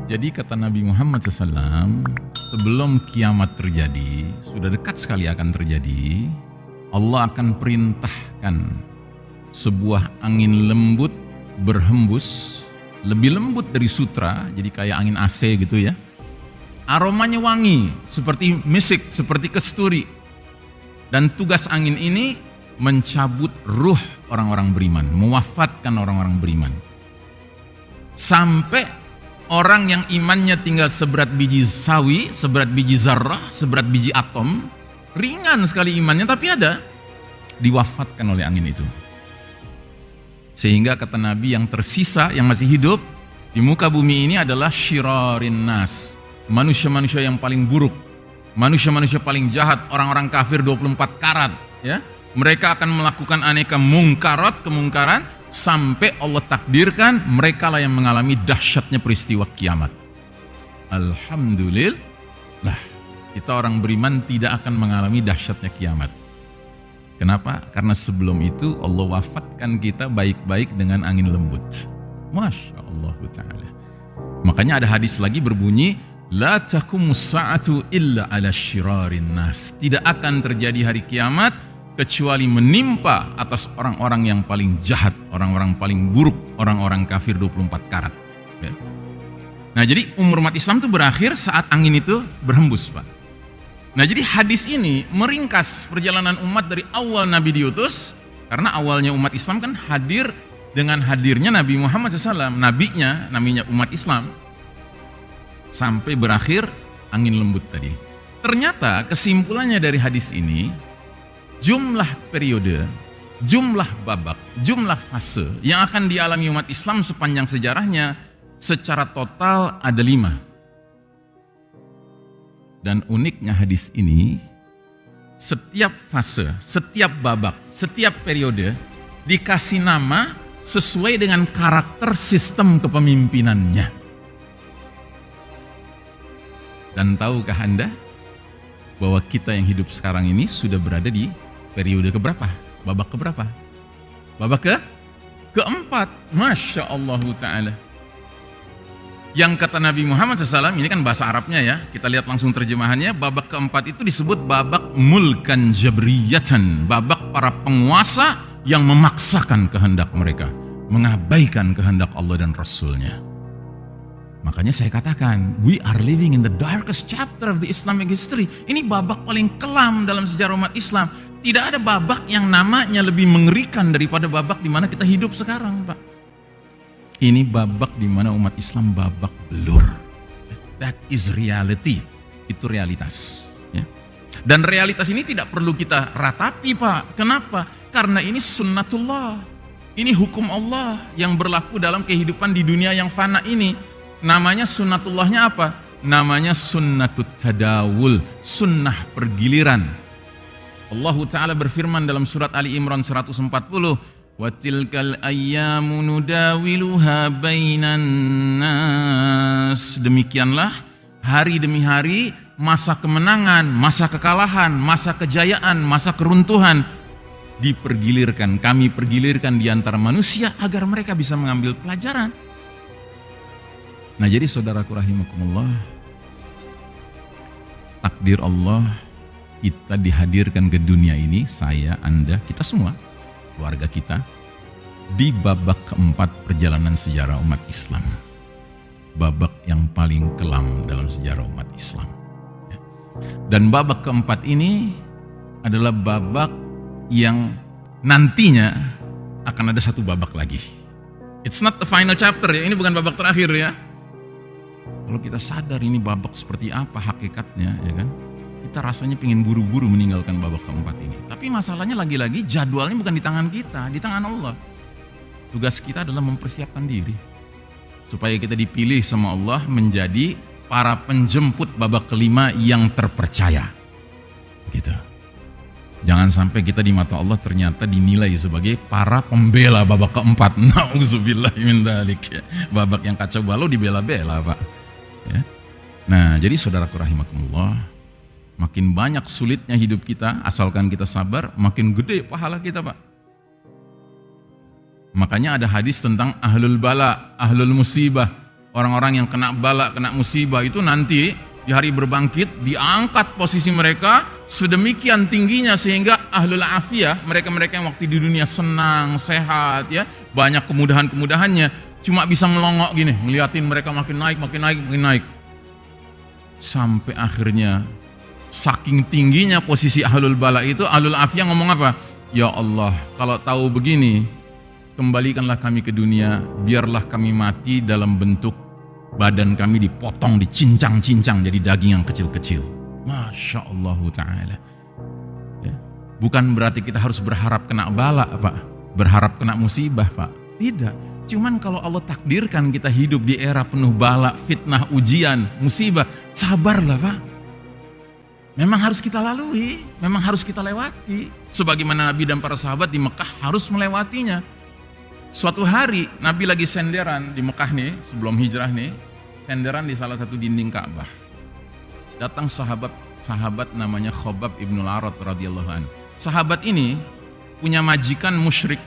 Jadi kata Nabi Muhammad SAW, sebelum kiamat terjadi, sudah dekat sekali akan terjadi, Allah akan perintahkan sebuah angin lembut berhembus, lebih lembut dari sutra, jadi kayak angin AC gitu ya. Aromanya wangi, seperti misik, seperti kesturi. Dan tugas angin ini mencabut ruh orang-orang beriman, mewafatkan orang-orang beriman. Sampai orang yang imannya tinggal seberat biji sawi, seberat biji zarrah, seberat biji atom, ringan sekali imannya tapi ada, diwafatkan oleh angin itu. Sehingga kata Nabi yang tersisa, yang masih hidup di muka bumi ini adalah syirarin nas, manusia-manusia yang paling buruk, manusia-manusia paling jahat, orang-orang kafir 24 karat ya. Mereka akan melakukan aneka kemungkaran sampai Allah takdirkan mereka lah yang mengalami dahsyatnya peristiwa kiamat. Alhamdulillah, kita orang beriman tidak akan mengalami dahsyatnya kiamat. Kenapa? Karena sebelum itu Allah wafatkan kita baik-baik dengan angin lembut. Masya Allah ta'ala. Makanya ada hadis lagi berbunyi, La taqumus sa'atu illa ala syirarin nas. Tidak akan terjadi hari kiamat kecuali menimpa atas orang-orang yang paling jahat, orang-orang paling buruk, orang-orang kafir 24 karat. Ya. Nah jadi umur umat Islam itu berakhir saat angin itu berhembus, Pak. Nah jadi hadis ini meringkas perjalanan umat dari awal Nabi diutus, karena awalnya umat Islam kan hadir dengan hadirnya Nabi Muhammad SAW, nabinya, namanya umat Islam, sampai berakhir angin lembut tadi. Ternyata kesimpulannya dari hadis ini, jumlah periode, jumlah babak, jumlah fase yang akan dialami umat Islam sepanjang sejarahnya secara total ada 5. Dan uniknya hadis ini, setiap fase, setiap babak, setiap periode dikasih nama sesuai dengan karakter sistem kepemimpinannya. Dan tahukah Anda bahwa kita yang hidup sekarang ini sudah berada di periode keberapa? Babak keberapa? Babak keempat. Masya Allah ta'ala. Yang kata Nabi Muhammad SAW, ini kan bahasa Arabnya ya, kita lihat langsung terjemahannya. Babak keempat itu disebut babak mulkan jabriyatan, babak para penguasa yang memaksakan kehendak mereka, mengabaikan kehendak Allah dan Rasulnya. Makanya saya katakan, we are living in the darkest chapter of the Islamic history. Ini babak paling kelam dalam sejarah umat Islam. Tidak ada babak yang namanya lebih mengerikan daripada babak di mana kita hidup sekarang, Pak. Ini babak di mana umat Islam babak belur. That is reality. Itu realitas. Ya. Dan realitas ini tidak perlu kita ratapi, Pak. Kenapa? Karena ini sunnatullah. Ini hukum Allah yang berlaku dalam kehidupan di dunia yang fana ini. Namanya sunnatullahnya apa? Namanya sunnatut tadawul, sunnah pergiliran. Allah Ta'ala berfirman dalam surat Ali Imran 140, wa tilkal ayyamu nudawiluha bainan nas. Demikianlah hari demi hari, masa kemenangan, masa kekalahan, masa kejayaan, masa keruntuhan dipergilirkan, kami pergilirkan di antara manusia agar mereka bisa mengambil pelajaran. Nah jadi saudaraku rahimakumullah, takdir Allah kita dihadirkan ke dunia ini, saya, Anda, kita semua, keluarga kita, di babak keempat perjalanan sejarah umat Islam. Babak yang paling kelam dalam sejarah umat Islam. Dan babak keempat ini adalah babak yang nantinya akan ada satu babak lagi. It's not the final chapter ya, ini bukan babak terakhir ya. Kalau kita sadar ini babak seperti apa hakikatnya ya kan, kita rasanya pengen buru-buru meninggalkan babak keempat ini. Tapi masalahnya lagi-lagi jadwalnya bukan di tangan kita, di tangan Allah. Tugas kita adalah mempersiapkan diri supaya kita dipilih sama Allah menjadi para penjemput babak kelima yang terpercaya. Begitu. Jangan sampai kita di mata Allah ternyata dinilai sebagai para pembela babak keempat. Nauzubillah min dzalik ya. Babak yang kacau balau dibela-bela, Pak. Ya. Nah, jadi saudaraku rahimakumullah, makin banyak sulitnya hidup kita, asalkan kita sabar, makin gede pahala kita, Pak. Makanya ada hadis tentang ahlul bala, ahlul musibah. Orang-orang yang kena bala, kena musibah itu nanti di hari berbangkit diangkat posisi mereka sedemikian tingginya sehingga ahlul afiyah, mereka-mereka yang waktu di dunia senang, sehat ya, banyak kemudahan-kemudahannya, cuma bisa melongok gini, ngeliatin mereka makin naik, makin naik, makin naik. Sampai akhirnya saking tingginya posisi ahlul bala itu, ahlul afiyah ngomong apa? Ya Allah, kalau tahu begini, kembalikanlah kami ke dunia, biarlah kami mati dalam bentuk badan kami dipotong, dicincang-cincang jadi daging yang kecil-kecil. Masya Allah Ta'ala. Ya. Bukan berarti kita harus berharap kena bala, Pak. Berharap kena musibah, Pak. Tidak. Cuman kalau Allah takdirkan kita hidup di era penuh bala, fitnah, ujian, musibah, sabarlah, Pak. Memang harus kita lalui, memang harus kita lewati. Sebagaimana Nabi dan para sahabat di Mekah harus melewatinya. Suatu hari Nabi lagi senderan di Mekah nih, sebelum hijrah nih, senderan di salah satu dinding Ka'bah. Datang sahabat namanya Khobab ibnul Arat radhiyallahu anhu. Sahabat ini punya majikan musyrik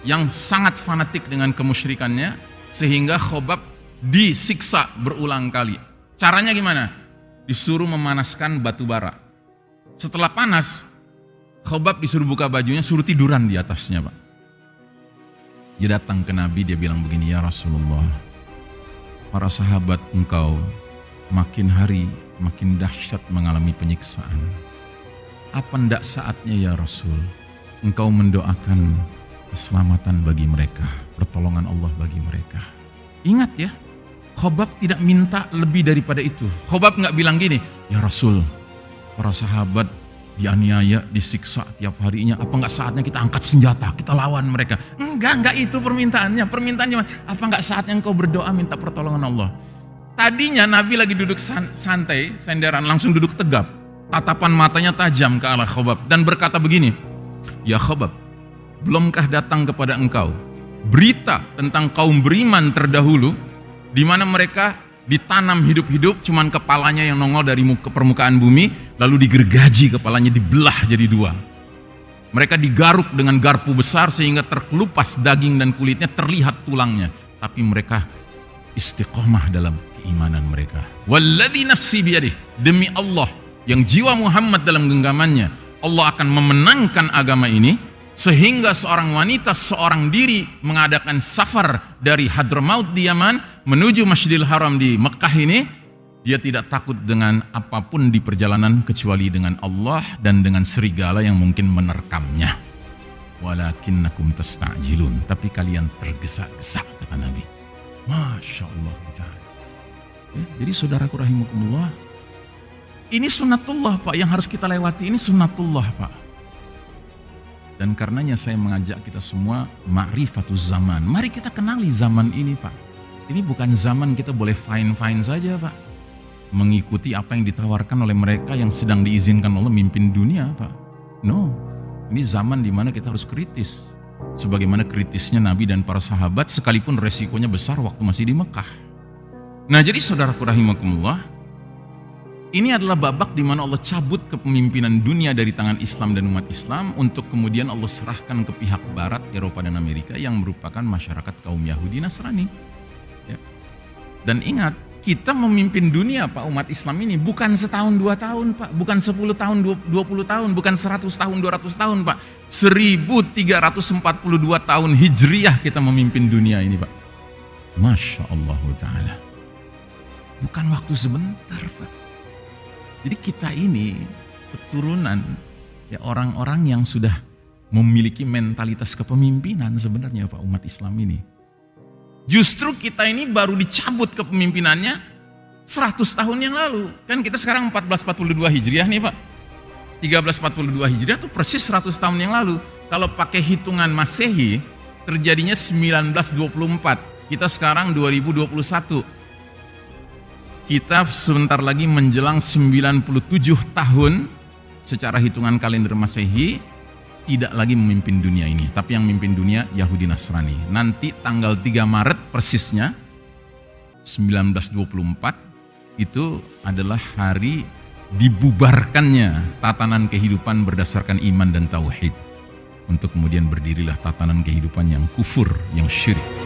yang sangat fanatik dengan kemusyrikannya, sehingga Khobab disiksa berulang kali. Caranya gimana? Disuruh memanaskan batu bara. Setelah panas, Khobab disuruh buka bajunya, suruh tiduran di atasnya, Pak. Dia datang ke Nabi, dia bilang begini, ya Rasulullah, para sahabat engkau makin hari makin dahsyat mengalami penyiksaan. Apa ndak saatnya ya Rasul, engkau mendoakan keselamatan bagi mereka, pertolongan Allah bagi mereka. Ingat ya, Khobab tidak minta lebih daripada itu. Khobab nggak bilang gini, ya Rasul, para sahabat dianiaya, disiksa tiap harinya, apa nggak saatnya kita angkat senjata, kita lawan mereka? Enggak itu permintaannya. Permintaannya apa nggak saatnya engkau berdoa minta pertolongan Allah? Tadinya Nabi lagi duduk santai, senderan, langsung duduk tegap, tatapan matanya tajam ke arah Khobab dan berkata begini, ya Khobab, belumkah datang kepada engkau berita tentang kaum beriman terdahulu, di mana mereka ditanam hidup-hidup, cuman kepalanya yang nongol dari permukaan bumi, lalu digergaji kepalanya, dibelah jadi dua. Mereka digaruk dengan garpu besar sehingga terkelupas daging dan kulitnya, terlihat tulangnya. Tapi mereka istiqomah dalam keimanan mereka. Walladzi nafsi biyadih, demi Allah yang jiwa Muhammad dalam genggamannya, Allah akan memenangkan agama ini, sehingga seorang wanita seorang diri mengadakan safar dari Hadramaut di Yaman menuju Masjidil Haram di Mekah ini, dia tidak takut dengan apapun di perjalanan kecuali dengan Allah dan dengan serigala yang mungkin menerkamnya. Walakinnakum tasta'jilun, tapi kalian tergesa-gesa, kata Nabi. Masya Allah. Ya, jadi saudaraku rahimakumullah, ini sunnatullah, Pak, yang harus kita lewati. Ini sunnatullah, Pak. Dan karenanya saya mengajak kita semua ma'rifatuz zaman. Mari kita kenali zaman ini, Pak. Ini bukan zaman kita boleh fine-fine saja, Pak. Mengikuti apa yang ditawarkan oleh mereka yang sedang diizinkan Allah mimpin dunia, Pak. No, ini zaman dimana kita harus kritis. Sebagaimana kritisnya Nabi dan para sahabat, sekalipun resikonya besar waktu masih di Mekah. Nah, jadi saudaraku rahimakumullah, ini adalah babak di mana Allah cabut kepemimpinan dunia dari tangan Islam dan umat Islam untuk kemudian Allah serahkan ke pihak Barat, Eropa dan Amerika yang merupakan masyarakat kaum Yahudi Nasrani. Ya. Dan ingat, kita memimpin dunia, Pak, umat Islam ini bukan setahun 2 tahun, Pak, bukan 10 tahun 20 tahun, bukan 100 tahun 200 tahun, Pak. 1342 tahun Hijriyah kita memimpin dunia ini, Pak. Masya Allah Ta'ala. Bukan waktu sebentar, Pak. Jadi kita ini keturunan ya orang-orang yang sudah memiliki mentalitas kepemimpinan sebenarnya, Pak, umat Islam ini. Justru kita ini baru dicabut kepemimpinannya 100 tahun yang lalu. Kan kita sekarang 1442 Hijriah nih, Pak. 1342 Hijriah itu persis 100 tahun yang lalu. Kalau pakai hitungan Masehi terjadinya 1924. Kita sekarang 2021. Kita sebentar lagi menjelang 97 tahun secara hitungan kalender Masehi tidak lagi memimpin dunia ini, tapi yang memimpin dunia Yahudi Nasrani. Nanti tanggal 3 Maret persisnya 1924 itu adalah hari dibubarkannya tatanan kehidupan berdasarkan iman dan tauhid, untuk kemudian berdirilah tatanan kehidupan yang kufur, yang syirik.